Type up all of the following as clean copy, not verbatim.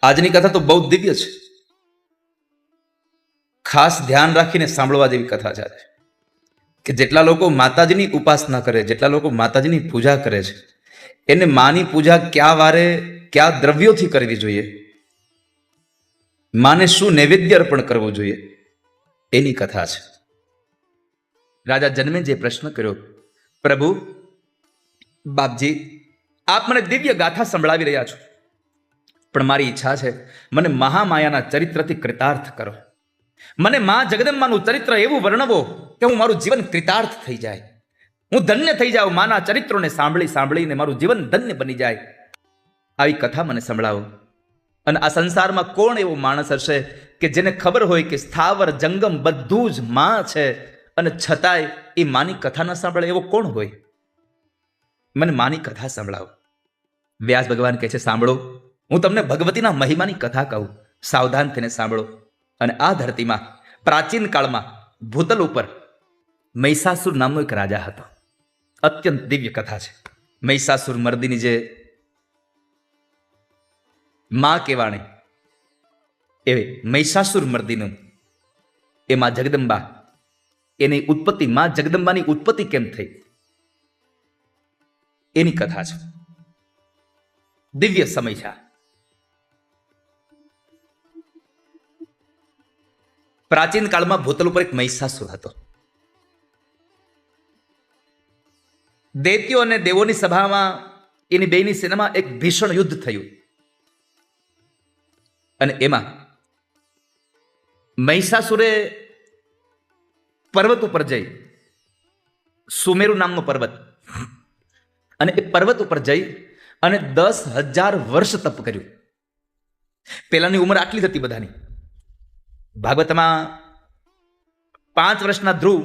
આજની કથા તો બહુ દિવ્ય છે. ખાસ ધ્યાન રાખીને સાંભળવા જેવી કથા છે આજે. કે જેટલા લોકો માતાજીની ઉપાસના કરે, જેટલા લોકો માતાજીની પૂજા કરે છે, એને માની પૂજા ક્યાં વારે કયા દ્રવ્યોથી કરવી જોઈએ, માને શું નૈવેદ્ય અર્પણ કરવું જોઈએ, એની કથા છે. રાજા જન્મે જે પ્રશ્ન કર્યો, પ્રભુ બાપજી આપ મને દિવ્ય ગાથા સંભળાવી રહ્યા છો, પણ મારી ઈચ્છા છે મને મહામાયાના ચરિત્રથી કૃતાર્થ કરો. મને મા જગદંબાનું ચરિત્ર એવું વર્ણવો કે હું મારું જીવન કૃતાર્થ થઈ જાય, હું ધન્ય થઈ જાઉં. માના ચરિત્રોને સાંભળી સાંભળીને મારું જીવન ધન્ય બની જાય. આવી કથા મને સંભળાવો. અને આ સંસારમાં કોણ એવો માણસ હશે કે જેને ખબર હોય કે સ્થાવર જંગમ બધું જ માં છે, અને છતાંય એ માની કથા ન સાંભળે? એવો કોણ હોય? મને માની કથા સંભળાવો. વ્યાસ ભગવાન કહે છે, સાંભળો, હું તમને ભગવતીના મહિમાની કથા કહું, સાવધાન થઈને સાંભળો. અને આ ધરતીમાં પ્રાચીન કાળમાં ભૂતલ ઉપર મહિષાસુર નામનો એક રાજા હતો. અત્યંત દિવ્ય કથા છે. મહિષાસુર મર્દીની જે માં કહેવાણી, એવી મહિષાસુર મર્દીનું એ માં જગદંબા, એની ઉત્પત્તિ, માં જગદંબાની ઉત્પત્તિ કેમ થઈ, એની કથા છે. દિવ્ય સમય છે. પ્રાચીન કાળમાં ભૂતલ ઉપર એક મહિષાસુર હતો. દૈત્યો અને દેવોની સભામાં એની બેની સેનામાં એક ભીષણ યુદ્ધ થયું. અને એમાં મહિષાસુરે પર્વત ઉપર જઈ, સુમેરુ નામનો પર્વત, અને એ પર્વત ઉપર જઈ અને 10,000 વર્ષ તપ કર્યું. પેલાની ઉંમર આટલી જ હતી બધાની. ભાગવતમાં 5 વર્ષના ધ્રુવ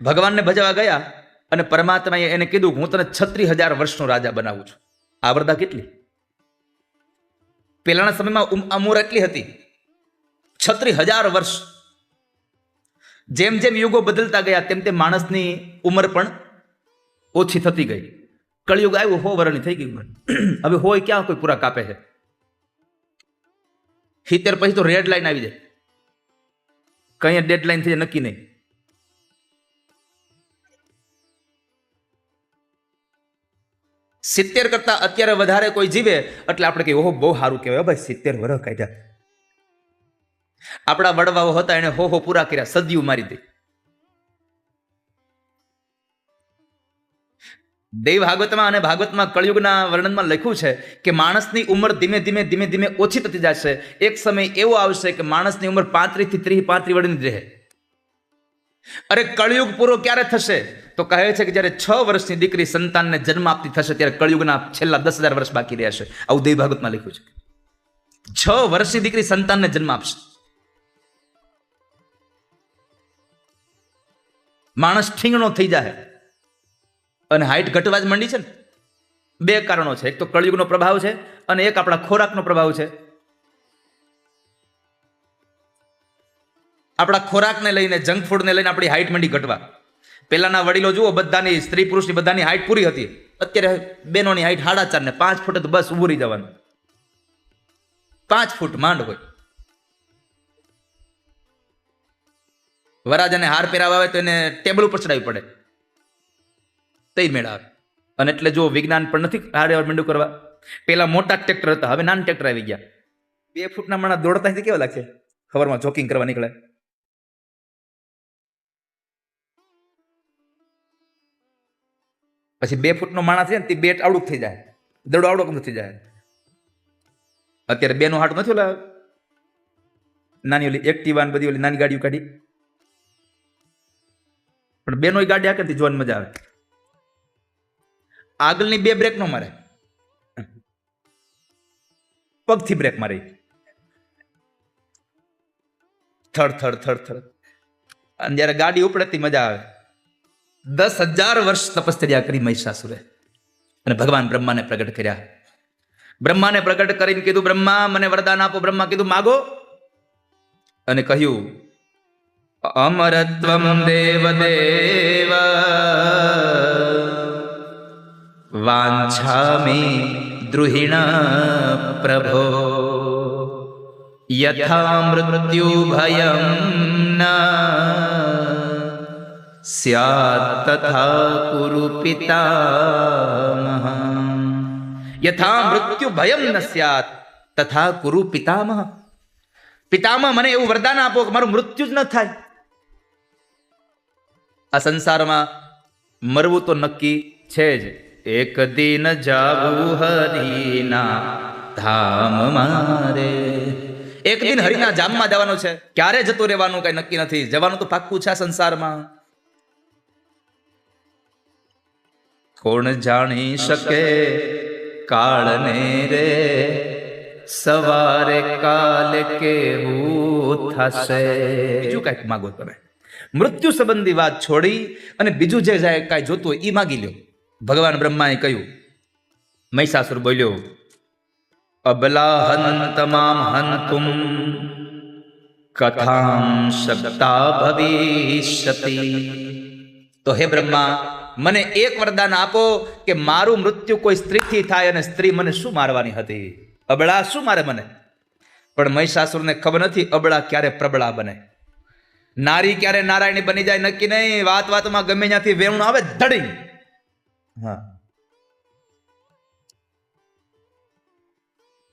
ભગવાનને ભજવા ગયા અને પરમાત્માએ એને કીધું, હું તને 36,000 વર્ષનો રાજા બનાવું છું. આવરદા કેટલી? પેલાના સમયમાં ઉંમર એટલી હતી, 36,000 વર્ષ. જેમ જેમ યુગો બદલતા ગયા તેમ તેમ માણસની ઉંમર પણ ઓછી થતી ગઈ. કળિયુગ આવ્યું, 100 વર્ષની થઈ ગઈ. હવે હોય ક્યાં કોઈ પૂરા કાપે છે? 70 પછી તો રેડ લાઈન આવી જાય, કઈ ડેડલાઈન થઈ જાય નક્કી નહીં. સિત્તેર કરતા અત્યારે વધારે કોઈ જીવે એટલે આપણે કહીએ, ઓહો બહુ સારું કહેવાય ભાઈ, 70 વર્ષ કાઢ્યા. આપણા વડવાઓ હતા, એને હો પૂરા કર્યા, સદીઓ મારી દઈ. દેવ ભાગવતમાં અને ભાગવતમાં કળિયુગના વર્ણનમાં લખ્યું છે કે માણસની ઉંમર ધીમે ધીમે ધીમે ધીમે ઓછી થતી જશે. એક સમય એવો આવશે કે માણસની ઉંમર 35 થી 30, 35 વર્ષની રહે. અરે કળિયુગ પૂરો ક્યારે થશે? તો કહે છે કે જ્યારે 6 વર્ષની દીકરી સંતાનને જન્મ આપતી થશે ત્યારે કળિયુગના છેલ્લા 10,000 વર્ષ બાકી રહેશે. આવું દેવ ભાગવતમાં લખ્યું છે. 6 વર્ષની દીકરી સંતાનને જન્મ આપશે. માણસ ઠીંગણો થઈ જાય અને હાઈટ ઘટવા જ માંડી છે ને. 2 કારણો છે. એક તો કળિયુગનો પ્રભાવ છે અને એક આપણા ખોરાકનો પ્રભાવ છે. આપણા ખોરાકને લઈને, જંક ફૂડને લઈને આપણી હાઈટ માંડી ઘટવા. પેલાના વડીલો જુઓ, બધાની, સ્ત્રી પુરુષની બધાની હાઈટ પૂરી હતી. અત્યારે બેનોની હાઈટ 4.5 ને 5 ફૂટ તો બસ ઉભું રહી જવાનું. 5 ફૂટ માંડ હોય. વરાજાને હાર પહેરાવા આવે તો એને ટેબલ ઉપર ચડાવવી પડે, તઈ મેળાવે. અને એટલે જો વિજ્ઞાન પણ નથી હારે મીંડું કરવા. પેલા મોટા ટ્રેક્ટર હતા, હવે નાના ટ્રેક્ટર આવી ગયા. 2 ફૂટના માણસ દોડતા કેવા લાગશે? ખબરમાં જોકિંગ કરવા નીકળે. પછી 2 ફૂટનો માણસ છે ને તે બેટ આવડું થઈ જાય, દડો આવડો કમ થઈ જાય. અત્યારે 2 નો હાટ નથી, ઓલા નાની ઓલી એક્ટિવા ને બધી ઓલી નાની ગાડીઓ કાઢી, પણ 2 નો ગાડી આકે જોવાની મજા આવે. આગળની 2 બ્રેક નો મારે, પગથી બ્રેક મારે. થડ થડ થડ થડ. અને જયારે ગાડી ઉપડેતી મજા આવે. 10,000 વર્ષ તપશ્ચર્યા કરી મહિષાસુરે અને ભગવાન બ્રહ્માને પ્રગટ કર્યા. બ્રહ્માને પ્રગટ કરીને કીધું, બ્રહ્મા મને વરદાન આપો. બ્રહ્મા કીધું, માગો. અને કહ્યું, અમરત્વમ દેવ દેવ વાંછામિ દ્રુહિણ પ્રભો. યથા મૃત્યુ ભયમ ન સ્યાત તથા કુરુ પિતામહ. યથા મૃત્યુ ભયમ ન સ્યાત તથા કુરુ પિતામહ. પિતામહ, મને એવું વરદાન આપો કે મારું મૃત્યુ જ ન થાય. આ સંસારમાં મરવું તો નક્કી છે જ. એક દિન જાવું હરિના ધામ મારે. એક દિન હરિના ધામમાં જવાનું છે. ક્યારે જતું રહેવાનું કઈ નક્કી નથી. જવાનું તો પાક્કું છે આ સંસારમાં. કોણ જાણી શકે કાળને રે, સવારે કાલે કેવું થશે. બીજું કઈક માગો તમે. મૃત્યુ સંબંધી વાત છોડી અને બીજું જે જાય કાંઈ જોતું હોય એ માગી લ્યો. ભગવાન બ્રહ્માએ કહ્યું, મહિષાસુર બોલ્યો, અબલા હંતમામ હંતુમ કથામ શક્તા ભવિષ્યતિ. તો હે બ્રહ્મા, મને એક વરદાન આપો કે મારું મૃત્યુ કોઈ સ્ત્રીથી થાય અને સ્ત્રી મને શું મારવાની હતી. અબળા શું મારે મને? પણ મહિષાસુરને ખબર નથી અબળા ક્યારે પ્રબળા બને, નારી ક્યારે નારાયણી બની જાય નક્કી નહીં. વાત વાતમાં ગમે ત્યાંથી વેણું આવે ધડી. હા,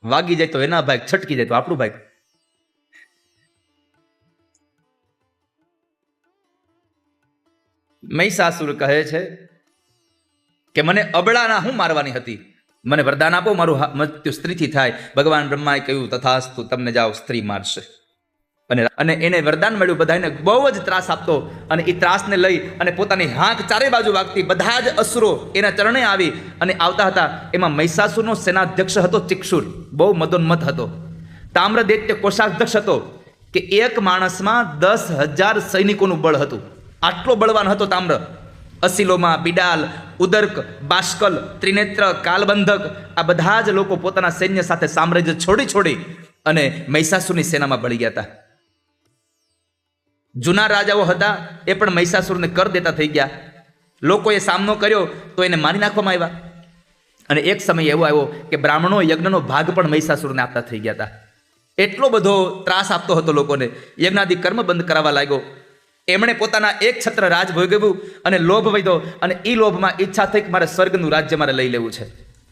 વાગી જાય તો એના ભાઈ, છટકી જાય તો આપણું ભાઈ. મહિષાસુર કહે છે કે મને અબળાના હું મારવાની હતી, મને વરદાન આપો મારું મૃત્યુ સ્ત્રીથી થાય. ભગવાન બ્રહ્માએ કહ્યું, તથાસ્તુ, તમને જાઓ, સ્ત્રી મારશે. અને એને વરદાન મળ્યું. બધાને બહુ જ ત્રાસ આપતો અને એ ત્રાસને લઈ અને પોતાની હાથ ચારે બાજુ વાગતી. બધા જ અસુરો એના ચરણે આવી અને આવતા હતા. એમાં મહિષાસુરનો સેનાધ્યક્ષ હતો ચિક્ષુર, બહુ મદોન્મત હતો. તામ્ર દૈત્ય કોષાધ્યક્ષ હતો કે એક માણસમાં 10,000 સૈનિકોનું બળ હતું. આટલો બળવાન હતો તામ્ર. અસિલોમાં, બિડાલ, ઉદર્ક, બાષ્કલ, ત્રિનેત્ર, કાલબંધક, આ બધા જ લોકો પોતાના સૈન્ય સાથે સામ્રાજ્ય છોડી અને મહિષાસુરની સેનામાં ભળી ગયા હતા. જૂના રાજાઓ હતા એ પણ મહિષાસુરને કર દેતા થઈ ગયા. લોકોએ સામનો કર્યો તો એને મારી નાખવામાં આવ્યા. અને એક સમય એવો આવ્યો કે બ્રાહ્મણો યજ્ઞનો ભાગ પણ મહિષાસુરને આપતા થઈ ગયા હતા. એટલો બધો ત્રાસ આપતો હતો લોકોને. યજ્ઞાદિ કર્મ બંધ કરાવવા લાગ્યો. એમણે પોતાના એક છત્ર રાજ ભોગવ્યું અને લોભ વધ્યો. અને એ લોભમાં ઈચ્છા થઈ કે મારે સ્વર્ગનું રાજ્ય મારે લઈ લેવું છે.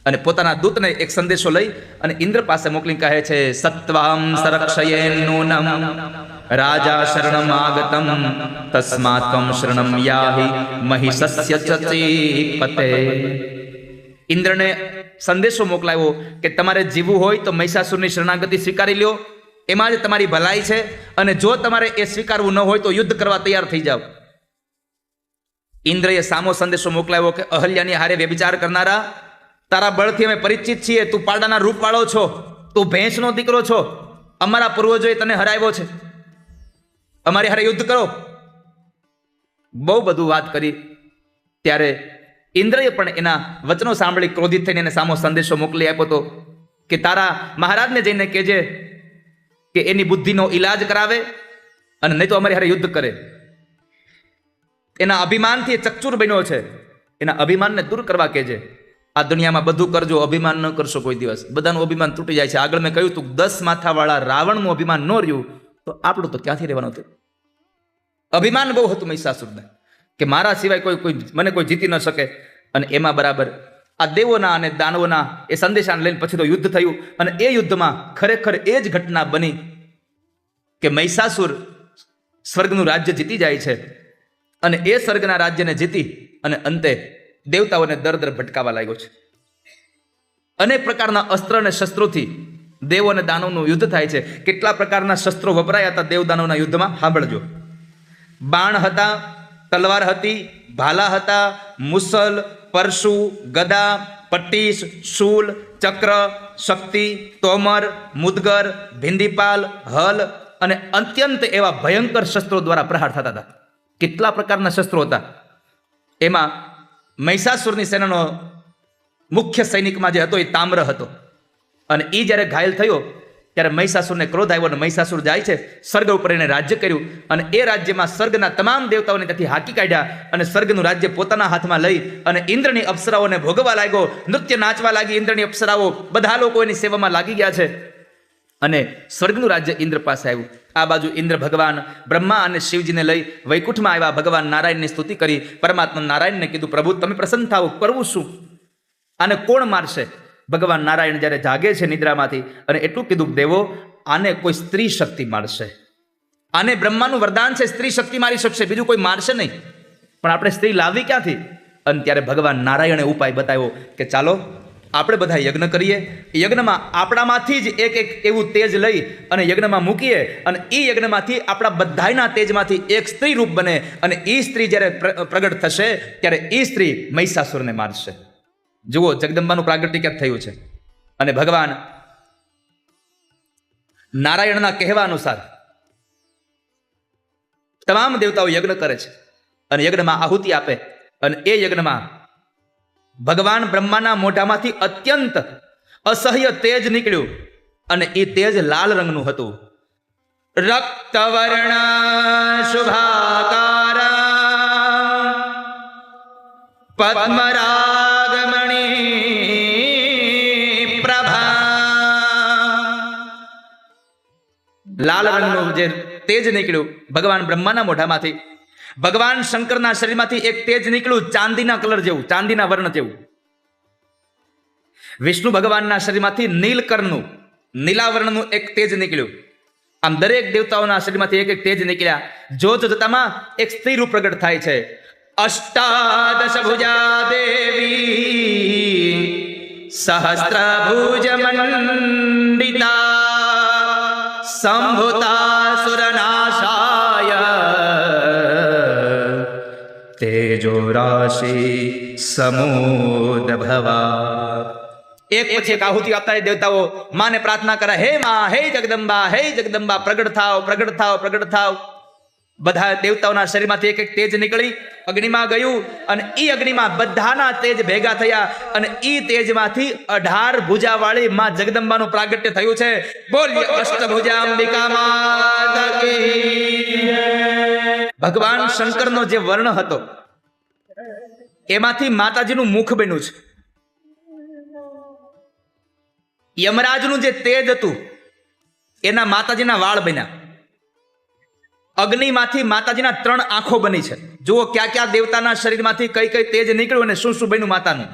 અને પોતાના દૂતને એક સંદેશો લઈ અને ઇન્દ્ર પાસે મોકલી કહે છે, સત્વામ સરક્ષયે નૂનમ રાજા શરણમ આગતમ તસ્માત્મ શરણમ યાહિ મહિષસ્ય ચચીપતે. ઇન્દ્રને સંદેશો મોકલાવ્યો કે તમારે જીવવું હોય તો મહિષાસુરની શરણાગતિ સ્વીકારી લ્યો, એમાં જ તમારી ભલાઈ છે. અને જો તમારે એ સ્વીકારવું ન હોય તો યુદ્ધ કરવા તૈયાર થઈ જાઓ. ઇન્દ્રએ સામો સંદેશો મોકલાવ્યો કે અહલ્યાની હારે વ્યભિચાર કરનારા, તારા બળથી અમે પરિચિત છીએ. તું પાડાના રૂપ વાળો છો, તું ભેંસનો દીકરો છો. અમારા પૂર્વજોએ તને હરાવ્યો છે, અમારી હારે યુદ્ધ કરો. બહુ બધું વાત કરી. ત્યારે ઇન્દ્રએ પણ એના વચનો સાંભળી ક્રોધિત થઈને એને સામો સંદેશો મોકલી આપ્યો હતો કે તારા મહારાજને જઈને કહેજે કે એની બુદ્ધિનો ઈલાજ કરાવે અને નહીં તો અમારી હારે યુદ્ધ કરે. એના અભિમાનથી ચકચૂર બન્યો છે. એના અભિમાનને દૂર કરવા કહેજે. આ દુનિયામાં બધું કરજો, અભિમાન ન કરશો કોઈ દિવસ. બધાનું અભિમાન તૂટી જાય છે. આગળ મેં કહ્યું તું 10 માથાવાળા રાવણનું અભિમાન ન રહ્યું તો આપણું તો ક્યાંથી રહેવાનું હતું. અભિમાન બહુ હતું મહિષાસુરને કે મારા સિવાય મને કોઈ જીતી ન શકે. અને એમાં બરાબર આ દેવોના અને દાનવોના એ સંદેશાને લઈને પછી તો યુદ્ધ થયું. અને એ યુદ્ધમાં ખરેખર એ જ ઘટના બની કે મહિષાસુર સ્વર્ગનું રાજ્ય જીતી જાય છે. અને એ સ્વર્ગના રાજ્યને જીતી અને અંતે દેવતાઓને દર ભટકાવા લાગ્યો છે. અનેક પ્રકારના અસ્ત્ર અને શસ્ત્રોથી દેવો અને દાનવનું યુદ્ધ થાય છે. કેટલા પ્રકારના શસ્ત્રો વપરાયા હતા દેવ દાનવના યુદ્ધમાં સાંભળજો. બાણ હતા, તલવાર હતી, ભાલા હતા, મુસલ, પરશુ, ગદા, પટ્ટીસ, શૂલ, ચક્ર, શક્તિ, તોમર, મુદગર, ભિંદીપાલ, હલ અને અત્યંત એવા ભયંકર શસ્ત્રો દ્વારા પ્રહાર થતા હતા. કેટલા પ્રકારના શસ્ત્રો હતા. એમાં મહિષાસુરની સેનાનો મુખ્ય સૈનિકમાં જે હતો એ તામ્ર હતો. અને એ જ્યારે ઘાયલ થયો ત્યારે મહિષાસુરને ક્રોધ આવ્યો અને મહિષાસુર જાય છે સ્વર્ગ ઉપર. એને રાજ્ય કર્યું અને એ રાજ્યમાં સ્વર્ગના તમામ દેવતાઓને ત્યાંથી હાકી કાઢ્યા અને સ્વર્ગનું રાજ્ય પોતાના હાથમાં લઈ અને ઇન્દ્રની અપ્સરાઓને ભોગવા લાગ્યો. નૃત્ય નાચવા લાગી ઇન્દ્રની અપ્સરાઓ. બધા લોકો એની સેવામાં લાગી ગયા છે. અને સ્વર્ગનું રાજ્ય ઇન્દ્ર પાસે આવ્યું. આ બાજુ ઇન્દ્ર ભગવાન બ્રહ્મા અને શિવજીને લઈ વૈકુંઠમાં આવ્યા. ભગવાન નારાયણની સ્તુતિ કરી. પરમાત્મા નારાયણને કીધું, પ્રભુ તમે પ્રસન્ન થાવ, કરવું શું? આને કોણ મારશે? ભગવાન નારાયણ જ્યારે જાગે છે નિદ્રામાંથી અને એટલું કીધું, દેવો આને કોઈ સ્ત્રી શક્તિ મારશે. આને બ્રહ્માનું વરદાન છે, સ્ત્રી શક્તિ મારી શકશે, બીજું કોઈ મારશે નહીં. પણ આપણે સ્ત્રી લાવી ક્યાંથી? અને ત્યારે ભગવાન નારાયણે ઉપાય બતાવ્યો કે ચાલો આપણે બધા યજ્ઞ કરીએ. યજ્ઞમાં આપણામાંથી જ એક એક એવું તેજ લઈ અને યજ્ઞમાં મૂકીએ અને એ યજ્ઞમાંથી આપણા બધાના તેજમાંથી એક સ્ત્રી રૂપ બને અને એ સ્ત્રી જ્યારે પ્રગટ થશે ત્યારે એ સ્ત્રી મહિષાસુરને મારશે. જુઓ જગદંબાનું પ્રાગટ્ય ક્યાં થયું છે. અને ભગવાન નારાયણના કહેવા અનુસાર તમામ દેવતાઓ યજ્ઞ કરે છે અને યજ્ઞમાં આહુતિ આપે. અને એ યજ્ઞમાં ભગવાન બ્રહ્માના મોઢામાંથી અત્યંત અસહ્ય તેજ નીકળ્યું અને એ તેજ લાલ રંગનું હતું. રક્તવર્ણ શુભાકાર પદ્મરાગમણી પ્રભા. લાલ રંગનું જે તેજ નીકળ્યું ભગવાન બ્રહ્માના મોઢામાંથી, ભગવાન શંકરના શરીરમાંથી એક તેજ નીકળ્યું ચાંદીના કલર જેવું, ચાંદીના વર્ણ જેવું. વિષ્ણુ ભગવાનના શરીરમાંથી નીલકર્ણનું, નીલા વર્ણનું એક તેજ નીકળ્યું. આમ દરેક દેવતાઓના શરીરમાંથી એક એક તેજ નીકળ્યા. જોત જોતામાં એક સ્ત્રી રૂપ પ્રગટ થાય છે. અષ્ટાદશ ભુજા દેવી સહસ્ત્રભુજ મંડિતા સંભુતા સુરનાશાય તેજો રાશિ સમુદભવા. એક પછી એક આહુતિ આપતા દેવતાઓ માને પ્રાર્થના કરે, હે માં, હે જગદંબા, હે જગદંબા, પ્રગટ થાવ, પ્રગટ થાવ, પ્રગટ થાવ. બધા દેવતાઓના શરીરમાંથી એક એક તેજ નીકળી અગ્નિમાં ગયું અને ઈ અગ્નિમાં બધાના તેજ ભેગા થયા અને ઈ તેજમાંથી 18 ભુજા વાળી માં જગદંબાનું પ્રાગટ્ય થયું છે. બોલીએ અષ્ટભુજાંબિકા માતા કી. ભગવાન શંકરનો જે વર્ણ હતો એમાંથી માતાજીનું મુખ બન્યું છે. યમરાજનું જે તેજ હતું એના માતાજીના વાળ બન્યા. અગ્નિમાંથી માતાજીના 3 આંખો બની છે. જુઓ ક્યાં ક્યાં દેવતાના શરીરમાંથી કઈ કઈ તેજ નીકળ્યું અને શું શું બન્યું માતાનું.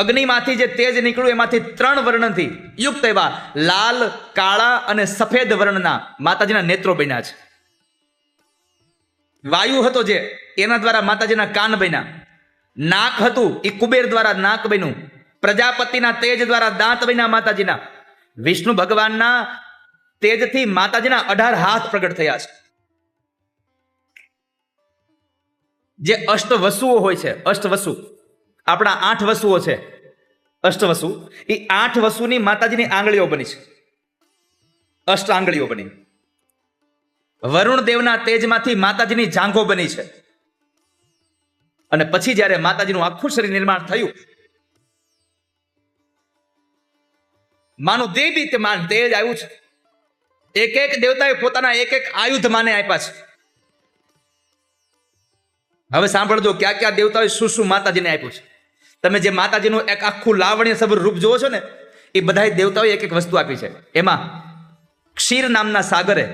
અગ્નિમાંથી જે તેજ નીકળ્યું એમાંથી 3 વર્ણથી યુક્ત એવા લાલ, કાળા અને સફેદ વર્ણના માતાજીના નેત્રો બન્યા છે. વાયુ હતો જે, એના દ્વારા માતાજીના કાન બન્યા. નાક હતું એ કુબેર દ્વારા નાક બન્યું. પ્રજાપતિના તેજ દ્વારા દાંત બન્યા માતાજીના. વિષ્ણુ ભગવાનના તેજથી માતાજીના 18 હાથ પ્રગટ થયા છે. જે અષ્ટવસુઓ હોય છે, અષ્ટવસુ આપણા 8 વસુઓ છે, અષ્ટવસુ, એ 8 વસુની માતાજીની આંગળીઓ બની છે, અષ્ટ આંગળીઓ બની. વરુણ દેવના તેજમાંથી માતાજીની જાંઘો બની છે. અને પછી જ્યારે માતાજીનું આખું શરીર નિર્માણ થયું, માનું દેવી માન તેજ આવ્યું છે. એક એક દેવતાએ પોતાના એક એક આયુધ માને આપ્યા છે. હવે સાંભળજો ક્યાં ક્યાં દેવતાએ શું શું માતાજીને આપ્યું છે. તમે જે માતાજીનું એક આખું લાવણ્ય સભર રૂપ જોવો છો ને, એ બધા દેવતાઓએ એક એક વસ્તુ આપી છે. એમાં ક્ષીર નામના સાગરે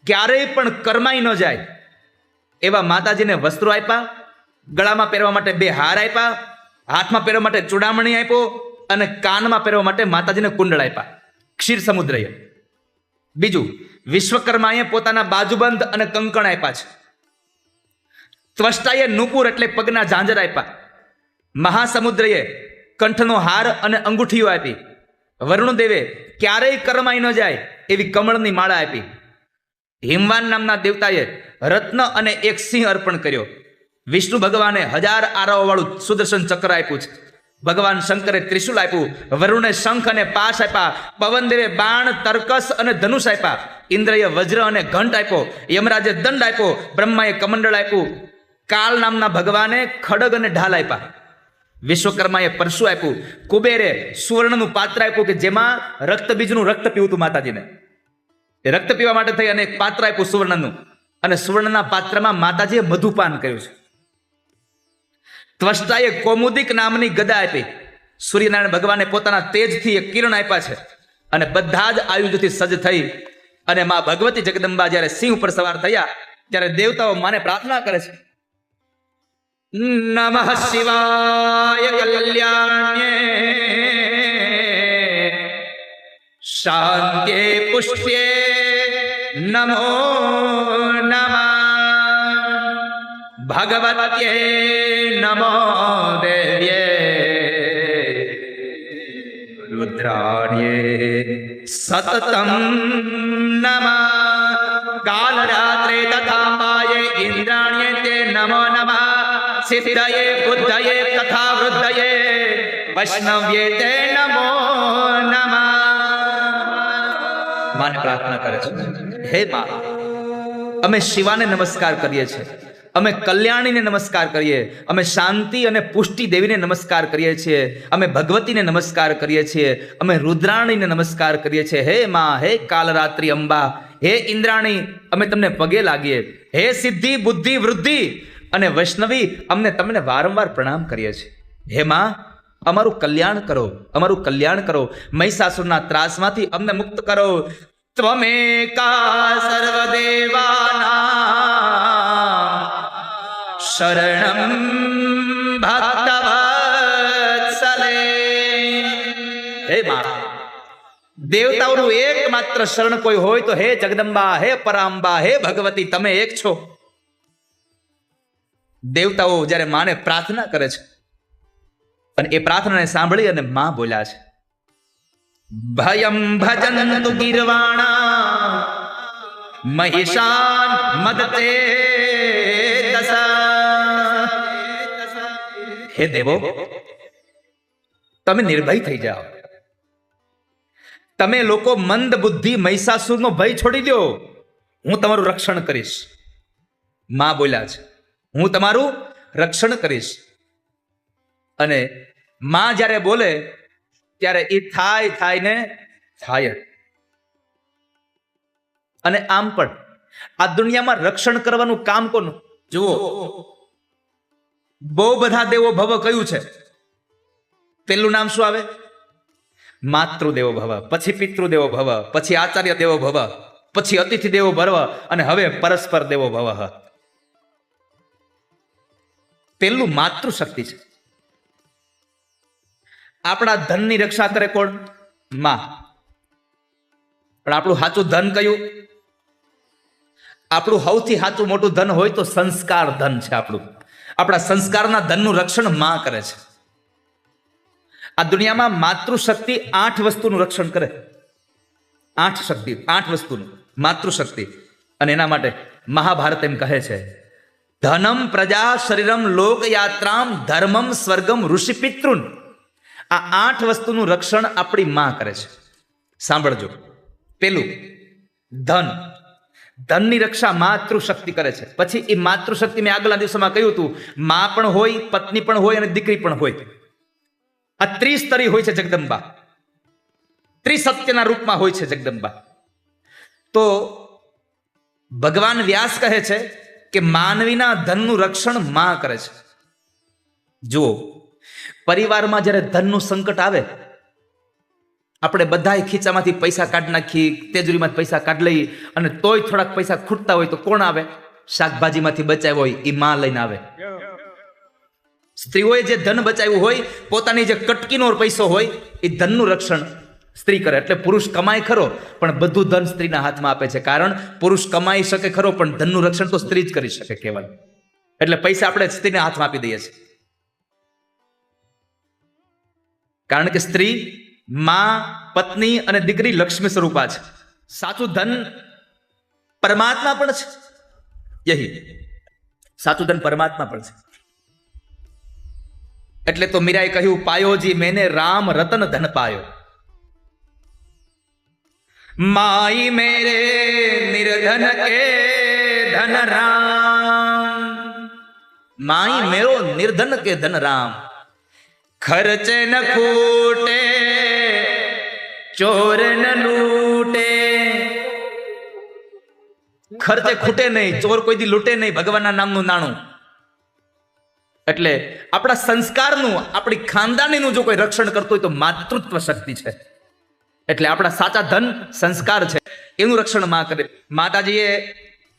ક્યારેય પણ કરમાઈ ન જાય એવા માતાજીને વસ્ત્રો આપ્યા, ગળામાં પહેરવા માટે 2 હાર આપ્યા, હાથમાં પહેરવા માટે ચૂડામણી આપ્યો અને કાનમાં પહેરવા માટે માતાજીને કુંડળ આપ્યા. ક્ષીર સમુદ્રએ. બીજું, વિશ્વકર્માએ પોતાના બાજુબંધ અને કંકણ આપ્યા છે. ત્વષ્ટાએ નુપુર એટલે પગના ઝાંઝર આપ્યા. મહાસમુદ્રએ કંઠનો હાર અને અંગૂઠીઓ આપી. વરુણદેવે ક્યારેય કરમાઈ ન જાય એવી કમળની માળા આપી. હિમવાન નામના દેવતાએ રત્ન અને એક સિંહ અર્પણ કર્યો. વિષ્ણુ ભગવાને 1000 આરાઓ વાળું સુદર્શન ચક્ર આપ્યું છે. ભગવાન શંકરે ત્રિશુલ આપ્યું. વરુણે શંખ અને પાશ આપ્યા. પવનદેવે બાણ, તર્કસ અને ધનુષ આપ્યા. ઇન્દ્રએ વજ્ર અને ઘંટ આપ્યો. યમરાજે દંડ આપ્યો. બ્રહ્માએ કમંડળ આપ્યું. કાળ નામના ભગવાને ખડગ અને ઢાલ આપ્યા. વિશ્વકર્માએ પરશુ આપ્યું. કુબેરે સુવર્ણનું પાત્ર આપ્યું કે જેમાં રક્તબીજનું રક્ત પીવું માતાજીને. એ રક્ત પીવા માટે થઈ અને એક પાત્ર આપ્યું સુવર્ણનું, અને સુવર્ણના પાત્રમાં માતાજીએ મધુપાન કર્યું છે. ત્વષ્ટાએ કૌમુદિક નામની ગદા આપી. સૂર્યનારાયણ ભગવાને પોતાના તેજથી એક કિરણ આપ્યા છે અને બધા જ આયુધથી સજ્જ થઈ અને માં ભગવતી જગદંબા જ્યારે સિંહ ઉપર સવાર થયા ત્યારે દેવતાઓ માને પ્રાર્થના કરે છે, નમઃ શિવાય કલ્યાણ્યે શાંત્યે પુષ્ટ્યે નમો નમઃ ભગવત્યે નમો દેવ્યે રુદ્રાણ્યે સતતમ નમઃ કાલરાત્રે તથાંબાય ઇન્દ્રાણ્યે તે નમો નમઃ સિદ્ધયે બુદ્ધયે તથા વૃદ્ધયે વૈષ્ણવ્યે તે નમો નમઃ. માને પ્રાર્થના કરે છે, હે માં, અમે શિવાને નમસ્કાર કરીએ છીએ, અમે કલ્યાણીને નમસ્કાર કરીએ, અમે શાંતિ અને પુષ્ટિ દેવીને નમસ્કાર કરીએ છીએ, અમે ભગવતીને નમસ્કાર કરીએ છીએ, અમે રુદ્રાણીને નમસ્કાર કરીએ છીએ. હે માં, હે કાલરાત્રિ અંબા, હે ઇન્દ્રાણી, અમે તમને પગે લાગીએ. હે સિદ્ધિ બુદ્ધિ વૃદ્ધિ અને વૈષ્ણવી, અમને તમને વારંવાર પ્રણામ કરીએ છીએ. હે માં, અમારું કલ્યાણ કરો, અમારું કલ્યાણ કરો, મહિષાસુરના ત્રાસમાંથી અમને મુક્ત કરો. ત્વમેકા સર્વદેવાનાં શરણં ભક્તવત્સલે. હે માં, દેવતાઓનું એકમાત્ર શરણ કોઈ હોય તો હે જગદંબા, હે પરાંબા, હે ભગવતી, તમે એક છો. દેવતાઓ જ્યારે માને પ્રાર્થના કરે છે અને એ પ્રાર્થનાને સાંભળી અને માં બોલ્યા છે, ભયં ભજન્તુ ગીર્વાણા મહિષાન મદતે દસ. હે દેવો, તમે નિર્ભય થઈ જાઓ, તમે લોકો મંદ બુદ્ધિ મહિષાસુરનો ભય છોડી દો, હું તમારું રક્ષણ કરીશ. માં બોલ્યા છે, હું તમારું રક્ષણ કરીશ. અને માં જ્યારે બોલે ત્યારે એ થાય ને થાય. અને આમ પણ આ દુનિયામાં રક્ષણ કરવાનું કામ કોનું? જુઓ, બહુ બધા દેવો ભવ કયું છે. પેલું નામ શું આવે? માતૃદેવો ભવ, પછી પિતૃદેવો ભવ, પછી આચાર્ય દેવો ભવ, પછી અતિથિ દેવો ભવ અને હવે પરસ્પર દેવો ભવ. પેલું માતૃશક્તિ છે. આપણા ધનની રક્ષા કરે કોણ? માં. પણ આપણું સાચું ધન કયું? આપણું સૌથી સાચું મોટું ધન હોય તો સંસ્કાર ધન છે. આપણા સંસ્કારના ધનનું રક્ષણ માં કરે છે. આ દુનિયામાં માતૃશક્તિ 8 વસ્તુનું રક્ષણ કરે. 8 શક્તિ, 8 વસ્તુનું માતૃશક્તિ. અને એના માટે મહાભારત એમ કહે છે, ધનમ પ્રજા શરીરમ લોકયાત્રામ ધર્મમ સ્વર્ગમ ઋષિ પિતૃન. આ 8 વસ્તુનું રક્ષણ આપણી માં કરે છે. સાંભળજો. પેલું ધન. ધનની રક્ષા માતૃશક્તિ કરે છે. પછી એ માતૃશક્તિ મેં આગલા દિવસોમાં કહ્યું હતું, માં પણ હોય, પત્ની પણ હોય અને દીકરી પણ હોય. આ ત્રિસ્તરી હોય છે જગદંબા, ત્રિસત્યના રૂપમાં હોય છે જગદંબા. તો ભગવાન વ્યાસ કહે છે કે માનવીના ધનનું રક્ષણ માં કરે છે. જુઓ, પરિવારમાં જ્યારે ધનનું સંકટ આવે, આપણે બધા ખીચામાંથી પૈસા કાઢી નાખી, તેજરીમાંથી પૈસા કાઢી લઈ અને તોય થોડાક પૈસા ખૂટતા હોય તો કોણ આવે? શાકભાજીમાંથી બચાવ્યો હોય એ માં લઈને આવે. સ્ત્રીઓએ જે ધન બચાવ્યું હોય, પોતાની જે કટકીનો પૈસો હોય, એ ધનનું રક્ષણ સ્ત્રી કરે. એટલે પુરુષ કમાય ખરો, પણ બધું ધન સ્ત્રીના હાથમાં આપે છે. કારણ પુરુષ કમાઈ શકે ખરો, પણ ધનનું રક્ષણ તો સ્ત્રી જ કરી શકે કેવલ. એટલે પૈસા આપણે સ્ત્રીના હાથમાં આપી દઈએ છીએ. કારણ કે સ્ત્રી, માં, પત્ની અને દીકરી લક્ષ્મી સ્વરૂપા છે. સાચું ધન પરમાત્મા પણ છે. યહી સાચું ધન પરમાત્મા પણ છે. એટલે તો મીરાએ કહ્યું, પાયોજી મેને રામ રતન ધન પાયો. માઈ મેરે નિર્ધન કે ધન રામ. માઈ મેરો નિર્ધન કે ધન રામ. ખર્ચે ન ખૂટે, ચોર ન લૂટે. ખર્ચે ખૂટે નહીં, ચોર કોઈ દી લૂટે નહીં ભગવાનના નામનું નાણું. એટલે આપણા સંસ્કારનું, આપણી ખાનદાનીનું જો કોઈ રક્ષણ કરતું હોય તો માતૃત્વ શક્તિ છે. એટલે આપણા સાચા ધન સંસ્કાર છે, એનું રક્ષણ માં કરે. માતાજીએ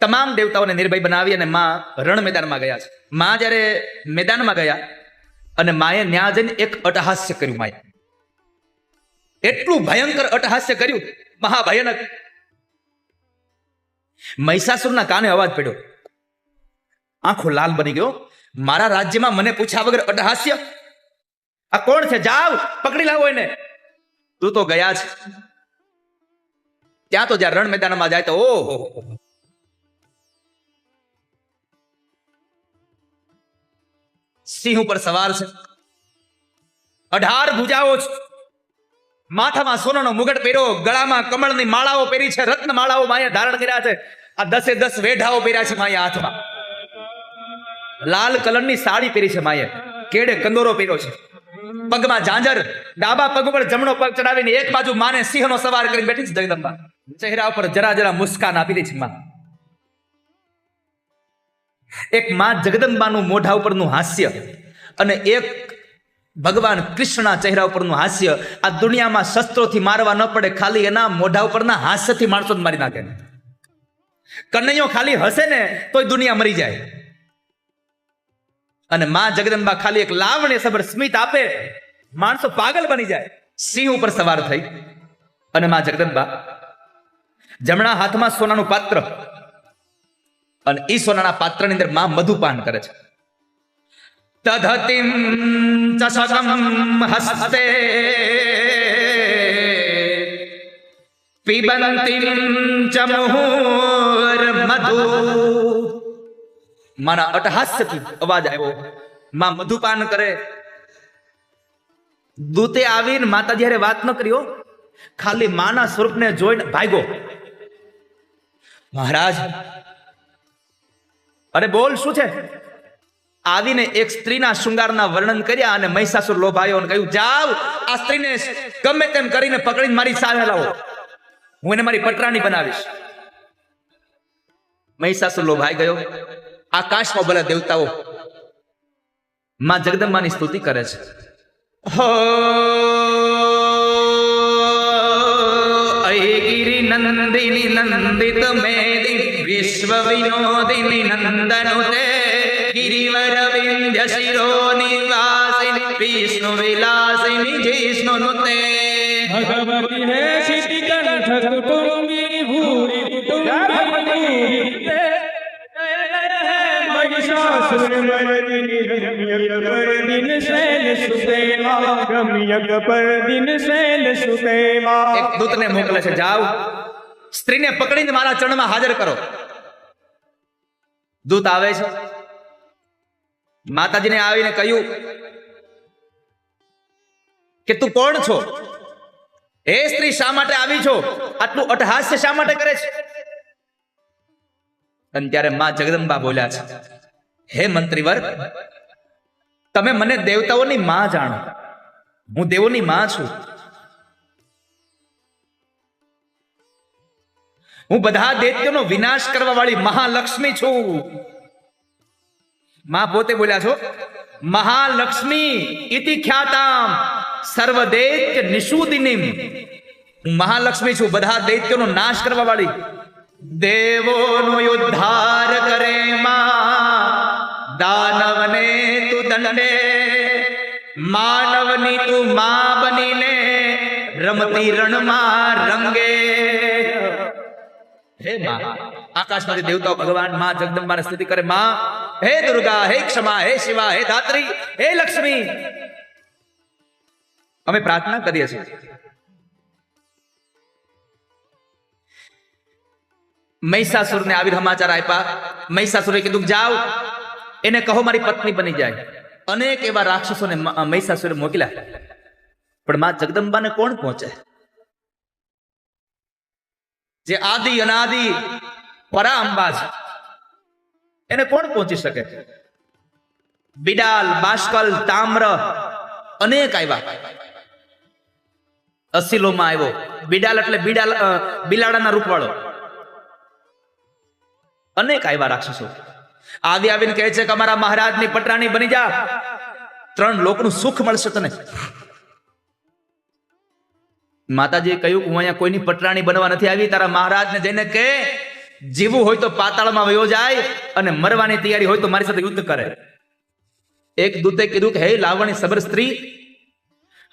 તમામ દેવતાઓને નિર્ભય બનાવી અને માં રણ મેદાનમાં ગયા છે. માં જ્યારે મેદાનમાં ગયા અને માએ ન્યા જઈને એક અટહાસ્ય કર્યું. માએ એટલું ભયંકર અટહાસ્ય કર્યું, મહાભયાનક. મહિષાસુરના કાને અવાજ પડ્યો, આંખો લાલ બની ગયો. મારા રાજ્યમાં મને પૂછ્યા વગર અટહાસ્ય? આ કોણ છે? જાવ પકડી લાવો એને. તું તો ગયા છે. ત્યાં તો જ્યાં રણ મેદાનમાં જાય તો ઓહો, સિંહ ઉપર સવાર છે, 18 ભુજાઓ છે, માથામાં સોનાનો મુગટ પહેર્યો, ગળામાં કમળની માળાઓ પહેરી છે, રત્ન માળાઓ માએ ધારણ કર્યા છે. આ 10 વેઢાઓ પહેર્યા છે માએ હાથમાં. લાલ કલરની સાડી પહેરી છે માએ, કેડે કંદોરો પહેર્યો છે, પગમાં ઝાંઝર, ડાબા પગ ઉપર જમણો પગ ચડાવીને એક બાજુ માને સિંહનો સવાર કરીને બેઠી છે જગદંબા. ચહેરા ઉપર જરા જરા મુસ્કાન આપી દે છે માં. એક માં જગદંબાનું મોઢા ઉપરનું હાસ્ય અને એક ભગવાન કૃષ્ણના ચહેરા ઉપરનું હાસ્ય, આ દુનિયામાં શસ્ત્રોથી મારવા ન પડે, ખાલી એના મોઢા ઉપરના હાસ્યથી માણસો મારી નાખે. કનૈયો ખાલી હસે ને તોય દુનિયા મરી જાય. અને માં જગદંબા ખાલી એક લાવણ્ય સભર સ્મિત આપે, માણસો પાગલ બની જાય. સિંહ ઉપર સવાર થઈ અને માં જગદંબા જમણા હાથમાં સોનાનું પાત્ર, અને ઈ સોનાના પાત્રની અંદર માં મધુપાન કરે છે. તદતિમ ચષકમ હસ્તે પિબંતિમ ચ મુહુર મધુ. મારા અટહાસ્યથી અવાજ આવ્યો, માં મધુપાન કરે. દૂતે આવીને માતા જ્યારે વાત ન કર્યો, ખાલી માના સ્વરૂપને જોઈને ભાગ્યો. મહારાજ, અરે બોલ શું છે? આવીને એક સ્ત્રીના શૃંગારના વર્ણન કર્યા અને મહિષાસુર લોભાયો અને કહ્યું, જાવ આ સ્ત્રીને ગમે તેમ કરીને પકડીને મારી સામે લાવો, હું એને મારી પટરાણી બનાવીશ. મહિષાસુર લોભાઈ ગયો. આકાશમાં બોલા દેવતાઓ માં જગદંબાની સ્તુતિ કરે છે. હો ગિરિ નંદિની નંદિત મેદિ વિશ્વ વિનોદિની નંદનુતે ગિરિવર વિંધ્ય શિરો નિવાસિની વિષ્ણુ વિલાસિની જિષ્ણુનુતે. ભગવતી હે શિતિ કંઠ કુટુંબી ભૂરી કુટુંબી મહિષાસુર મર્દિની રમ્ય પરદિન શૈલ સુતેમા ગમ્ય પરદિન શૈલ સુતેમા. એક દૂતને મોકલે છે, જાવ સ્ત્રીને પકડીને મારા ચરણમાં હાજર કરો. દૂત આવે છે. માતાજીને આવીને કહ્યું કે તું કોણ છો? હે સ્ત્રી, શા માટે આવી છો? આટલું અટહાસ્ય શા માટે કરે છે? અને ત્યારે માં જગદંબા બોલ્યા છે, હે મંત્રીવર, તમે મને દેવતાઓની માં જાણો, હું દેવોની માં છું. હું બધા દૈત્યોનો વિનાશ કરવા વાળી મહાલક્ષ્મી છું. માં પોતે બોલ્યા છો, મહાલક્ષ્મી ઇતિ ખ્યાતામ સર્વદૈત્ય નિષૂદિનીમ. હું મહાલક્ષ્મી છું, બધા દૈત્યોનો નાશ કરવા વાળી. દેવોનો ઉદ્ધાર કરે માં, દાનવને તું દંડે, માનવની તું માં બનીને રમતી રણમાં રંગે. હે માં, આકાશમાંથી દેવતાઓ ભગવાન માં જગદંબાને સ્તુતિ કરે. માં હે દુર્ગા, હે ક્ષમા, હે શિવા, હે ધાત્રી, હે લક્ષ્મી, અમે પ્રાર્થના કરીએ છીએ. મહિષાસુરને આવી સમાચાર આપ્યા. મહિષાસુરે કીધું, જાઓ એને કહો મારી પત્ની બની જાય. અનેક એવા રાક્ષસોને મહિષાસુરે મોકલ્યા, પણ માં જગદંબાને કોણ પહોંચે? જે આદિ અનાદિ પરા અંબા છે, એને કોણ પહોંચી શકે? બિડાલ, બાષ્કલ, તામ્ર અનેક આવ્યા. અસીલોમાં આવ્યો. બિડાલ એટલે બિલાડાના રૂપવાળો. અનેક આવ્યા રાક્ષસો. આવીને કહે છે કે અમારા મહારાજની પટરાણી બની જા, 3 લોકનું સુખ મળશે તને. માતાજીએ કહ્યું કે હું અહીંયા કોઈની પટરાણી બનવા નથી આવી. તારા મહારાજને જઈને કે જીવવું હોય તો પાતાળમાં વયો જાય અને મરવાની તૈયારી હોય તો મારી સાથે યુદ્ધ કરે. એક દૂતે કીધું કે હે લાવણી સબર સ્ત્રી,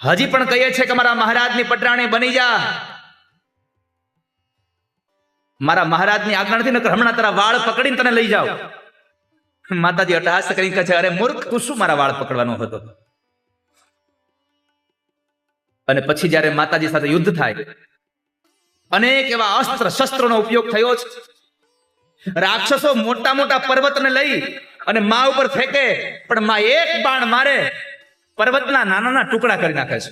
હજી પણ કહીએ છે કે મારા મહારાજની પટરાણી બની જા. મારા મહારાજની આજ્ઞા નથી, નકર હમણાં તારા વાળ પકડીને તને લઈ જાઓ. માતાજી અટહાસ કરી કહે છે, અરે મૂર્ખ, તું શું મારા વાળ પકડવાનો હતો? અને પછી જ્યારે માતાજી સાથે યુદ્ધ થાય, અનેક એવા અસ્ત્ર શસ્ત્રોનો ઉપયોગ થયો છે. રાક્ષસો મોટા મોટા પર્વતને લઈ અને મા ઉપર ફેંકે, પણ મા એક બાણ મારે પર્વતના નાના ટુકડા કરી નાખે છે.